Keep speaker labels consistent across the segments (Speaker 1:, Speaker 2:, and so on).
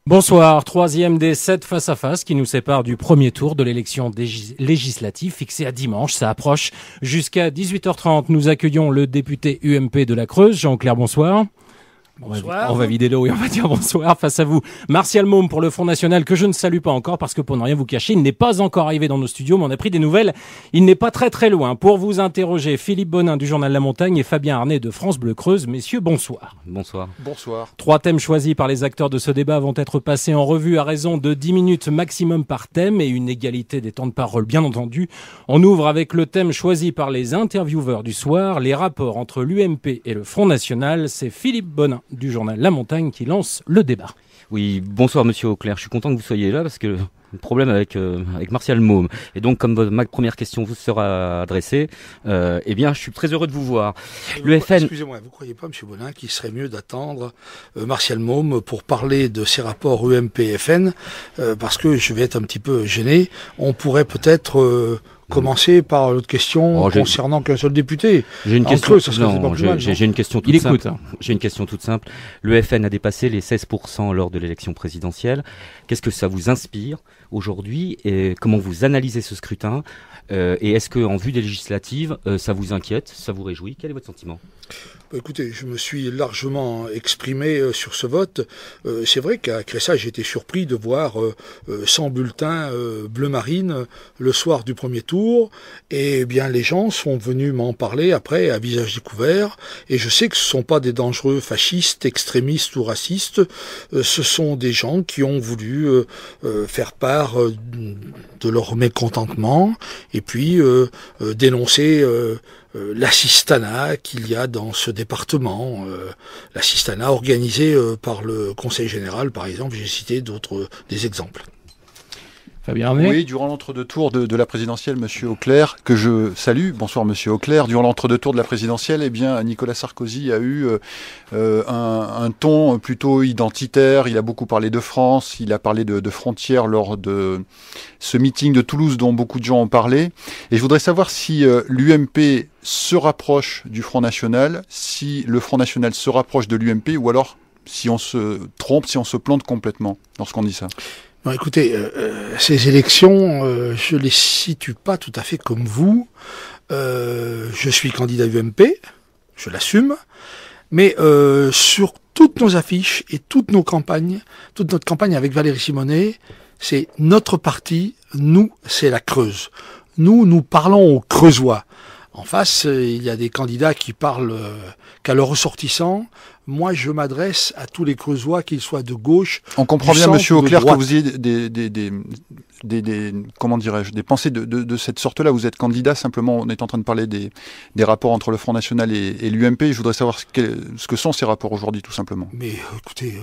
Speaker 1: Bonsoir, troisième des 7 face-à-face qui nous séparent du premier tour de l'élection législative fixée à dimanche. Ça approche. Jusqu'à 18h30, nous accueillons le député UMP de la Creuse, Jean-Claire, bonsoir.
Speaker 2: Bonsoir.
Speaker 1: On va vider l'eau et on va dire bonsoir. Face à vous, Martial Môme pour le Front National, que je ne salue pas encore parce que pour ne rien vous cacher, il n'est pas encore arrivé dans nos studios, mais on a pris des nouvelles. Il n'est pas très loin. Pour vous interroger, Philippe Bonin du journal La Montagne et Fabien Arnay de France Bleu Creuse. Messieurs, bonsoir.
Speaker 3: Bonsoir.
Speaker 2: Bonsoir.
Speaker 1: 3 thèmes choisis par les acteurs de ce débat vont être passés en revue à raison de 10 minutes maximum par thème et une égalité des temps de parole, bien entendu. On ouvre avec le thème choisi par les intervieweurs du soir, les rapports entre l'UMP et le Front National. C'est Philippe Bonin du journal La Montagne qui lance le débat.
Speaker 3: Oui, bonsoir Monsieur Auclair, je suis content que vous soyez là parce que le problème avec Martial Môme. Et donc comme ma première question vous sera adressée, eh bien je suis très heureux de vous voir. Le FN...
Speaker 2: Excusez-moi, vous croyez pas Monsieur Bonin qu'il serait mieux d'attendre Martial Môme pour parler de ses rapports UMP-FN parce que je vais être un petit peu gêné. On pourrait peut-être... commencer par l'autre question concernant qu'un seul député.
Speaker 3: J'ai une question. J'ai une question toute simple.
Speaker 1: Écoute.
Speaker 3: J'ai une question toute simple. Le FN a dépassé les 16% lors de l'élection présidentielle. Qu'est-ce que ça vous inspire aujourd'hui et comment vous analysez ce scrutin et est-ce que en vue des législatives, ça vous inquiète, ça vous réjouit? Quel est votre sentiment?
Speaker 2: Écoutez, je me suis largement exprimé sur ce vote. C'est vrai qu'à Cressage, j'ai été surpris de voir 100 bulletins bleu marine le soir du premier tour. Et bien, les gens sont venus m'en parler après à visage découvert. Et je sais que ce ne sont pas des dangereux fascistes, extrémistes ou racistes. Ce sont des gens qui ont voulu faire part de leur mécontentement et puis dénoncer l'assistanat qu'il y a dans ce département, l'assistanat organisé par le Conseil général, par exemple, j'ai cité des exemples.
Speaker 1: Fabien Arnay.
Speaker 4: Oui, durant l'entre-deux-tours de la présidentielle, Monsieur Auclair, que je salue, bonsoir Monsieur Auclair, durant l'entre-deux-tours de la présidentielle, eh bien, Nicolas Sarkozy a eu un ton plutôt identitaire, il a beaucoup parlé de France, il a parlé de frontières lors de ce meeting de Toulouse dont beaucoup de gens ont parlé, et je voudrais savoir si l'UMP se rapproche du Front National, si le Front National se rapproche de l'UMP, ou alors si on se trompe, si on se plante complètement lorsqu'on dit ça.
Speaker 2: Non, écoutez, ces élections, je les situe pas tout à fait comme vous. Je suis candidat UMP, je l'assume, mais sur toutes nos affiches et toute notre campagne avec Valérie Simonet, c'est notre parti, nous, c'est la Creuse. Nous parlons aux Creusois. En face, il y a des candidats qui parlent qu'à leurs ressortissants. Moi, je m'adresse à tous les Creusois, qu'ils soient de gauche.
Speaker 4: On comprend bien, Monsieur Auclair, que vous ayez comment dirais-je, des pensées de cette sorte-là. Vous êtes candidat, simplement, on est en train de parler des rapports entre le Front National et l'UMP. Je voudrais savoir ce que sont ces rapports aujourd'hui, tout simplement.
Speaker 2: Mais écoutez,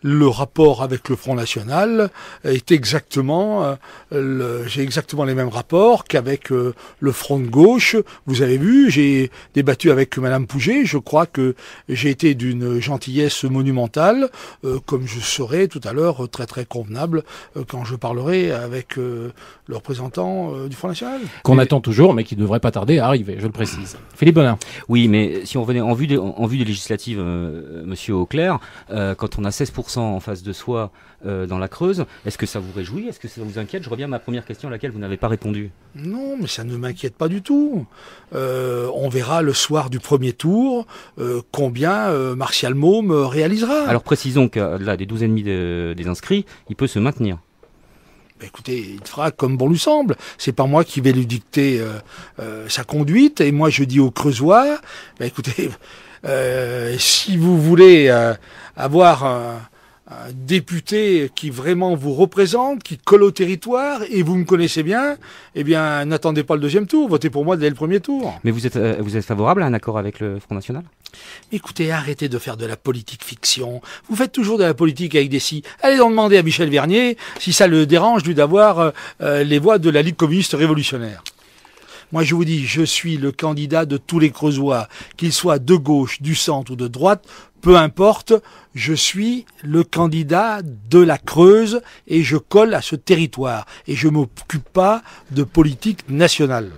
Speaker 2: le rapport avec le Front National est exactement, j'ai exactement les mêmes rapports qu'avec le Front de gauche. Vous avez vu, j'ai débattu avec Madame Pouget. Je crois que j'ai été d'une gentillesse monumentale, comme je serai tout à l'heure très convenable quand je parlerai avec le représentant du Front National.
Speaker 1: Qu'on attend toujours, mais qui ne devrait pas tarder à arriver, je le précise. Philippe Bonin.
Speaker 3: Oui, mais si on revenait en vue des législatives, Monsieur Auclair, quand on a 16% en face de soi dans la Creuse, est-ce que ça vous réjouit? Est-ce que ça vous inquiète? Je reviens à ma première question à laquelle vous n'avez pas répondu.
Speaker 2: Non, mais ça ne m'inquiète pas du tout. On verra le soir du premier tour combien Martial Môme réalisera.
Speaker 3: Alors précisons que là, des 12,5 des inscrits, il peut se maintenir.
Speaker 2: Écoutez, il fera comme bon lui semble. C'est pas moi qui vais lui dicter sa conduite. Et moi, je dis aux Creusois, écoutez, si vous voulez avoir un député qui vraiment vous représente, qui colle au territoire, et vous me connaissez bien, eh bien, n'attendez pas le deuxième tour, votez pour moi dès le premier tour.
Speaker 3: Mais vous êtes favorable à un accord avec le Front National?
Speaker 2: Écoutez, arrêtez de faire de la politique fiction. Vous faites toujours de la politique avec des si. Allez donc demander à Michel Vernier si ça le dérange, lui, d'avoir les voix de la Ligue communiste révolutionnaire. Moi, je vous dis, je suis le candidat de tous les Creusois, qu'ils soient de gauche, du centre ou de droite, peu importe, je suis le candidat de la Creuse et je colle à ce territoire. Et je ne m'occupe pas de politique nationale.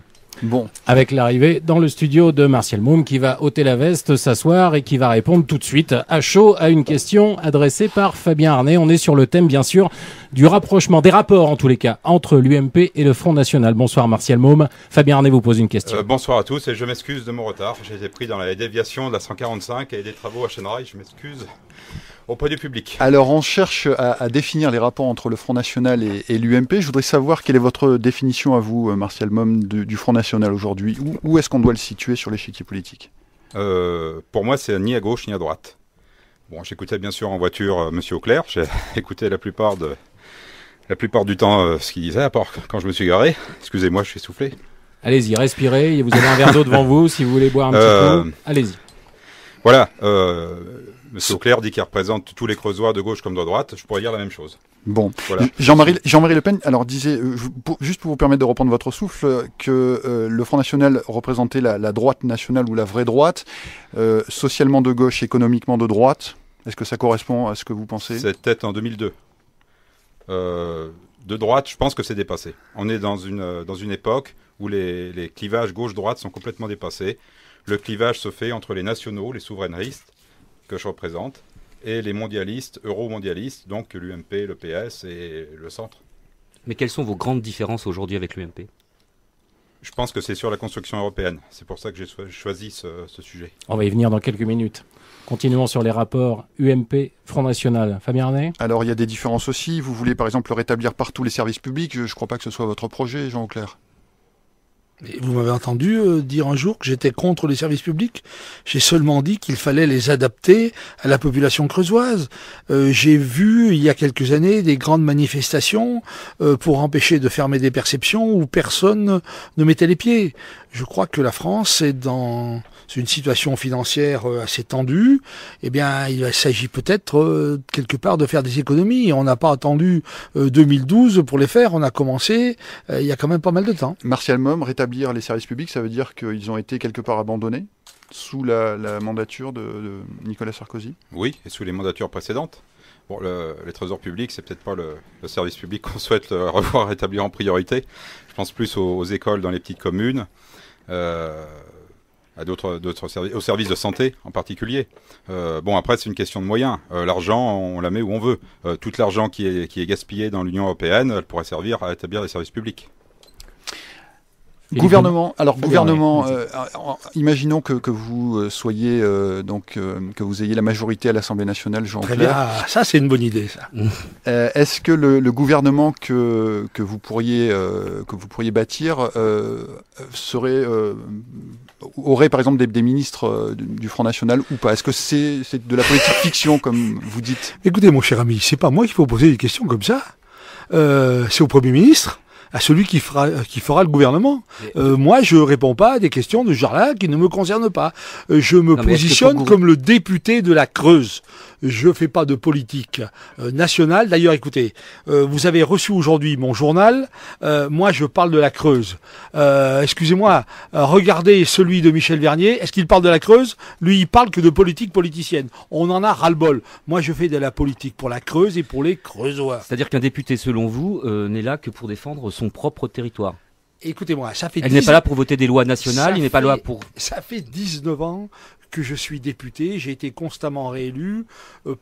Speaker 4: Bon.
Speaker 1: Avec l'arrivée dans le studio de Martial Moum qui va ôter la veste, s'asseoir et qui va répondre tout de suite à chaud à une question adressée par Fabien Arnay. On est sur le thème bien sûr du rapprochement, des rapports en tous les cas, entre l'UMP et le Front National. Bonsoir Martial Moum. Fabien Arnay vous pose une question.
Speaker 5: Bonsoir à tous et je m'excuse de mon retard. J'ai été pris dans la déviation de la 145 et des travaux à Chêneraille. Je m'excuse auprès du public.
Speaker 4: Alors on cherche à définir les rapports entre le Front National et l'UMP. Je voudrais savoir quelle est votre définition à vous, Martial Moum, du Front National aujourd'hui. Où est-ce qu'on doit le situer sur l'échiquier politique?
Speaker 5: Pour moi, c'est ni à gauche ni à droite. Bon, j'écoutais bien sûr en voiture Monsieur Auclair. J'ai écouté la plupart du temps ce qu'il disait, à part quand je me suis garé. Excusez-moi, je suis soufflé.
Speaker 1: Allez-y, respirez. Vous avez un verre d'eau devant vous si vous voulez boire un petit coup. Allez-y.
Speaker 5: Voilà. Monsieur Auclair dit qu'il représente tous les Creusois de gauche comme de droite. Je pourrais dire la même chose.
Speaker 4: Bon,
Speaker 5: voilà.
Speaker 4: Jean-Marie Le Pen, alors disait, juste pour vous permettre de reprendre votre souffle, que le Front National représentait la droite nationale ou la vraie droite, socialement de gauche, économiquement de droite. Est-ce que ça correspond à ce que vous pensez?
Speaker 5: C'était en 2002. De droite, je pense que c'est dépassé. On est dans une époque où les clivages gauche-droite sont complètement dépassés. Le clivage se fait entre les nationaux, les souverainistes, que je représente, et les mondialistes, euro-mondialistes, donc l'UMP, le PS et le centre.
Speaker 3: Mais quelles sont vos grandes différences aujourd'hui avec l'UMP?
Speaker 5: Je pense que c'est sur la construction européenne. C'est pour ça que j'ai choisi ce sujet.
Speaker 1: On va y venir dans quelques minutes. Continuons sur les rapports UMP-Front National. Fabien Arnay?
Speaker 4: Alors il y a des différences aussi. Vous voulez par exemple rétablir partout les services publics. Je ne crois pas que ce soit votre projet, Jean Auclair.
Speaker 2: Et vous m'avez entendu dire un jour que j'étais contre les services publics. J'ai seulement dit qu'il fallait les adapter à la population creusoise. J'ai vu il y a quelques années des grandes manifestations pour empêcher de fermer des perceptions où personne ne mettait les pieds. Je crois que la France est dans une situation financière assez tendue. Eh bien, il s'agit peut-être quelque part de faire des économies. On n'a pas attendu 2012 pour les faire. On a commencé il y a quand même pas mal de temps.
Speaker 4: Martial Moum, rétablir les services publics, ça veut dire qu'ils ont été quelque part abandonnés sous la mandature de Nicolas Sarkozy?
Speaker 5: Oui, et sous les mandatures précédentes. Bon, les trésors publics, c'est peut-être pas le service public qu'on souhaite revoir rétabli en priorité. Je pense plus aux écoles dans les petites communes, à d'autres services, aux services de santé en particulier. Bon, après, c'est une question de moyens. L'argent, on la met où on veut. Tout l'argent qui est gaspillé dans l'Union européenne, elle pourrait servir à établir des services publics.
Speaker 4: Gouvernement. Alors gouvernement. Imaginons que vous soyez que vous ayez la majorité à l'Assemblée nationale, Jean Auclair.
Speaker 2: Très bien. Ça, c'est une bonne idée, ça.
Speaker 4: Est-ce que le gouvernement que vous pourriez bâtir aurait par exemple des ministres du Front National ou pas? Est-ce que c'est de la politique fiction comme vous dites?
Speaker 2: Écoutez, mon cher ami, c'est pas moi qu'il faut poser des questions comme ça. C'est au Premier ministre, à celui qui fera le gouvernement. Moi, je réponds pas à des questions de ce genre-là qui ne me concernent pas. Je me positionne comme le député de la Creuse. Je fais pas de politique nationale. D'ailleurs, écoutez, vous avez reçu aujourd'hui mon journal. Moi, je parle de la Creuse. Excusez-moi, regardez celui de Michel Vernier. Est-ce qu'il parle de la Creuse? Lui, il parle que de politique politicienne. On en a ras-le-bol. Moi, je fais de la politique pour la Creuse et pour les Creusois.
Speaker 3: C'est-à-dire qu'un député, selon vous, n'est là que pour défendre son propre territoire.
Speaker 2: Écoutez-moi, ça fait...
Speaker 3: Elle n'est pas là pour voter des lois nationales, il n'est pas là pour...
Speaker 2: Ça fait 19 ans que je suis député, j'ai été constamment réélu.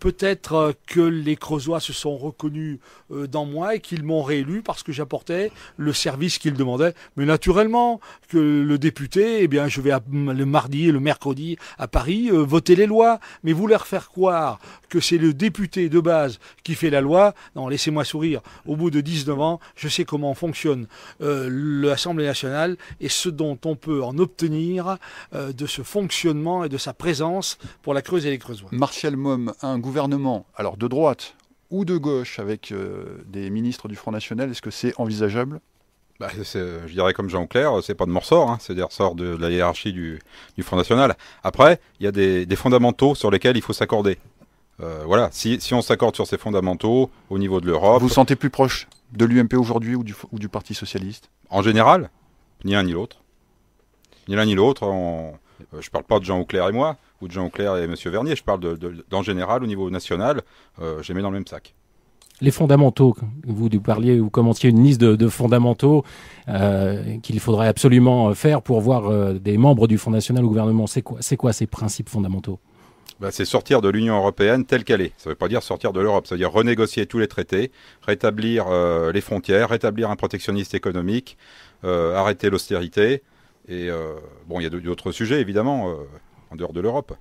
Speaker 2: Peut-être que les Creusois se sont reconnus dans moi et qu'ils m'ont réélu parce que j'apportais le service qu'ils demandaient. Mais naturellement, que le député, eh bien, je vais le mardi et le mercredi à Paris voter les lois. Mais vous leur faire croire que c'est le député de base qui fait la loi, non, laissez-moi sourire. Au bout de 19 ans, je sais comment fonctionne l'Assemblée nationale et ce dont on peut en obtenir de ce fonctionnement et de sa présence pour la Creuse et les Creusois.
Speaker 4: Martial Moum, un gouvernement, alors de droite ou de gauche, avec des ministres du Front National, est-ce que c'est envisageable?
Speaker 5: Je dirais comme Jean Auclair, c'est pas de mon ressort, c'est des ressorts de la hiérarchie du Front National. Après, il y a des fondamentaux sur lesquels il faut s'accorder. Voilà, si on s'accorde sur ces fondamentaux au niveau de l'Europe...
Speaker 4: Vous vous sentez plus proche de l'UMP aujourd'hui ou du Parti Socialiste?
Speaker 5: En général, ni l'un ni l'autre. Ni l'un ni l'autre. Je ne parle pas de Jean Auclair et moi, ou de Jean Auclair et M. Vernier, je parle d'en général, au niveau national, je les mets dans le même sac.
Speaker 1: Les fondamentaux, vous commentiez une liste de fondamentaux qu'il faudrait absolument faire pour voir des membres du Front National au gouvernement. C'est quoi ces principes fondamentaux ?
Speaker 5: C'est sortir de l'Union européenne telle qu'elle est. Ça ne veut pas dire sortir de l'Europe, ça veut dire renégocier tous les traités, rétablir les frontières, rétablir un protectionnisme économique, arrêter l'austérité. Et il y a d'autres sujets, évidemment, en dehors de l'Europe.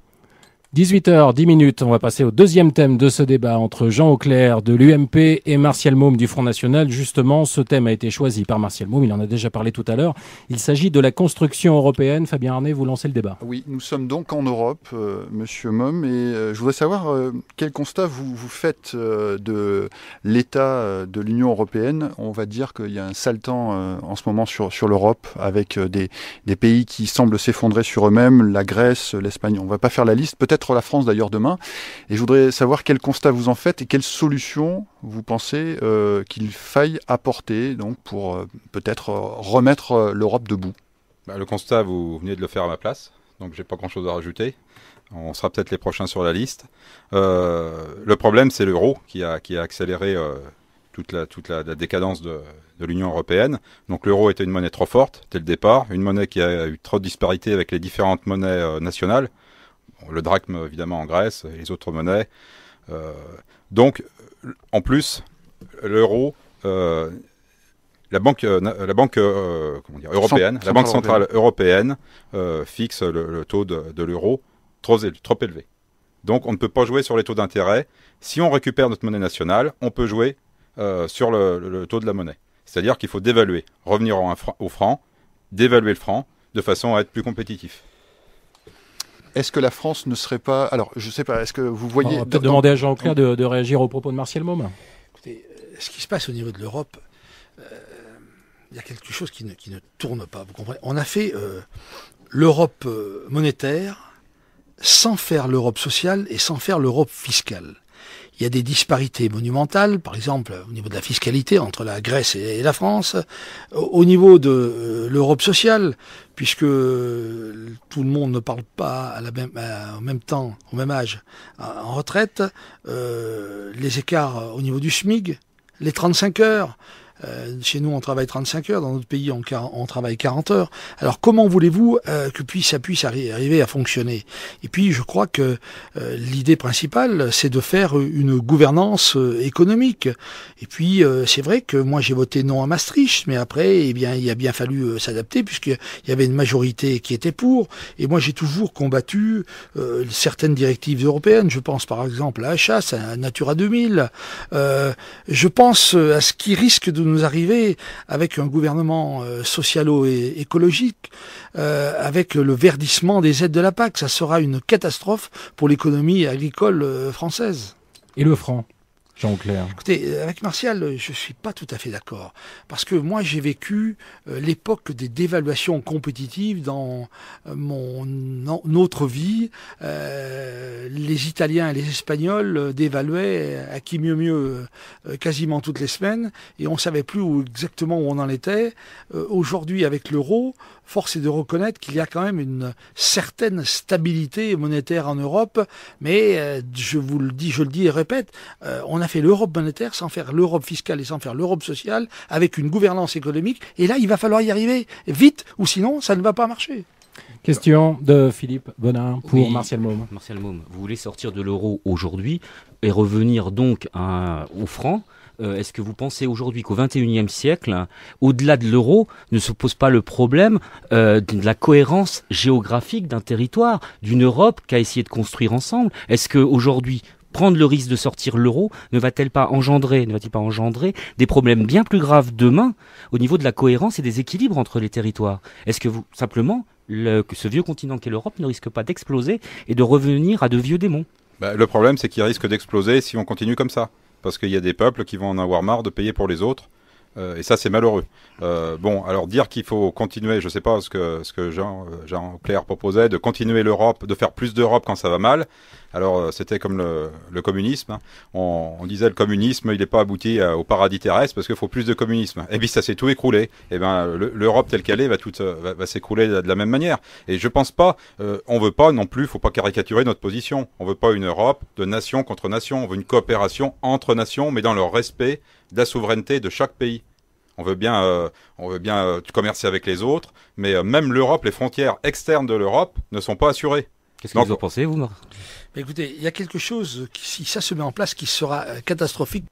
Speaker 1: 18h10, on va passer au deuxième thème de ce débat entre Jean Auclair de l'UMP et Martial Môme du Front National. Justement, ce thème a été choisi par Martial Môme, il en a déjà parlé tout à l'heure. Il s'agit de la construction européenne. Fabien Arnay, vous lancez le débat.
Speaker 4: Oui, nous sommes donc en Europe, Monsieur Môme, et je voudrais savoir quel constat vous faites de l'état de l'Union européenne. On va dire qu'il y a un sale temps en ce moment sur l'Europe, avec des pays qui semblent s'effondrer sur eux-mêmes, la Grèce, l'Espagne. On ne va pas faire la liste, peut-être la France d'ailleurs demain, et je voudrais savoir quel constat vous en faites et quelles solutions vous pensez qu'il faille apporter donc, pour peut-être remettre l'Europe debout.
Speaker 5: Le constat, vous venez de le faire à ma place, donc j'ai pas grand-chose à rajouter. On sera peut-être les prochains sur la liste. Le problème, c'est l'euro qui a accéléré toute la décadence de l'Union européenne. Donc l'euro était une monnaie trop forte dès le départ, une monnaie qui a eu trop de disparités avec les différentes monnaies nationales. Le drachme, évidemment, en Grèce, et les autres monnaies. Donc, en plus, l'euro, la banque européenne, la Banque centrale européenne fixe le taux de l'euro trop élevé. Donc, on ne peut pas jouer sur les taux d'intérêt. Si on récupère notre monnaie nationale, on peut jouer sur le taux de la monnaie. C'est-à-dire qu'il faut dévaluer, revenir au franc, dévaluer le franc, de façon à être plus compétitif.
Speaker 4: Est-ce que la France ne serait pas... Alors, je ne sais pas, est-ce que vous voyez...
Speaker 1: On va peut-être demander à Jean Auclair de réagir aux propos de Martial Môme.
Speaker 2: Écoutez, ce qui se passe au niveau de l'Europe, il y a quelque chose qui ne tourne pas. Vous comprenez ? On a fait l'Europe monétaire sans faire l'Europe sociale et sans faire l'Europe fiscale. Il y a des disparités monumentales, par exemple au niveau de la fiscalité entre la Grèce et la France, au niveau de l'Europe sociale, puisque tout le monde ne parle pas au même temps, au même âge, en retraite, les écarts au niveau du SMIC, les 35 heures. Chez nous, on travaille 35 heures. Dans notre pays, on travaille 40 heures. Alors, comment voulez-vous que ça puisse arriver à fonctionner ? Et puis, je crois que l'idée principale, c'est de faire une gouvernance économique. Et puis, c'est vrai que moi, j'ai voté non à Maastricht, mais après, il a bien fallu s'adapter, puisqu'il y avait une majorité qui était pour. Et moi, j'ai toujours combattu certaines directives européennes. Je pense, par exemple, à la chasse, à Natura 2000. Je pense à ce qui risque de nous arriver avec un gouvernement socialo-écologique, avec le verdissement des aides de la PAC. Ça sera une catastrophe pour l'économie agricole française.
Speaker 1: Et le franc, Jean Auclair ?
Speaker 2: Écoutez, avec Martial, je ne suis pas tout à fait d'accord. Parce que moi, j'ai vécu l'époque des dévaluations compétitives dans notre vie. Les Italiens et les Espagnols dévaluaient à qui mieux quasiment toutes les semaines. Et on ne savait plus exactement où on en était. Aujourd'hui, avec l'euro, force est de reconnaître qu'il y a quand même une certaine stabilité monétaire en Europe. Mais je le dis et répète, on a fait l'Europe monétaire sans faire l'Europe fiscale et sans faire l'Europe sociale, avec une gouvernance économique. Et là, il va falloir y arriver vite, ou sinon, ça ne va pas marcher.
Speaker 1: Question de Philippe Bonin pour Martial Môme.
Speaker 3: Martial Môme, vous voulez sortir de l'euro aujourd'hui et revenir donc au franc. Est-ce que vous pensez aujourd'hui qu'au XXIe siècle, au-delà de l'euro, ne se pose pas le problème de la cohérence géographique d'un territoire, d'une Europe qu'a essayé de construire ensemble ? Est-ce qu'aujourd'hui, prendre le risque de sortir l'euro ne va-t-il pas engendrer des problèmes bien plus graves demain au niveau de la cohérence et des équilibres entre les territoires ? Est-ce que simplement, que ce vieux continent qu'est l'Europe ne risque pas d'exploser et de revenir à de vieux démons ?
Speaker 5: Le problème, c'est qu'il risque d'exploser si on continue comme ça. Parce qu'il y a des peuples qui vont en avoir marre de payer pour les autres. Et ça, c'est malheureux. Bon, alors dire qu'il faut continuer, je ne sais pas ce que Jean Clair proposait, de continuer l'Europe, de faire plus d'Europe quand ça va mal. Alors, c'était comme le communisme. Hein. On disait le communisme, il n'est pas abouti au paradis terrestre parce qu'il faut plus de communisme. Et puis, ça s'est tout écroulé. Et ben, l'Europe telle qu'elle est va s'écrouler de la même manière. Et je pense pas, on veut pas non plus, faut pas caricaturer notre position. On veut pas une Europe de nation contre nation. On veut une coopération entre nations, mais dans le respect de la souveraineté de chaque pays. On veut bien commercer avec les autres, mais même l'Europe, les frontières externes de l'Europe ne sont pas assurées.
Speaker 3: Qu'est-ce que vous en pensez, vous, Marc ?
Speaker 2: Écoutez, il y a quelque chose, si ça se met en place, qui sera catastrophique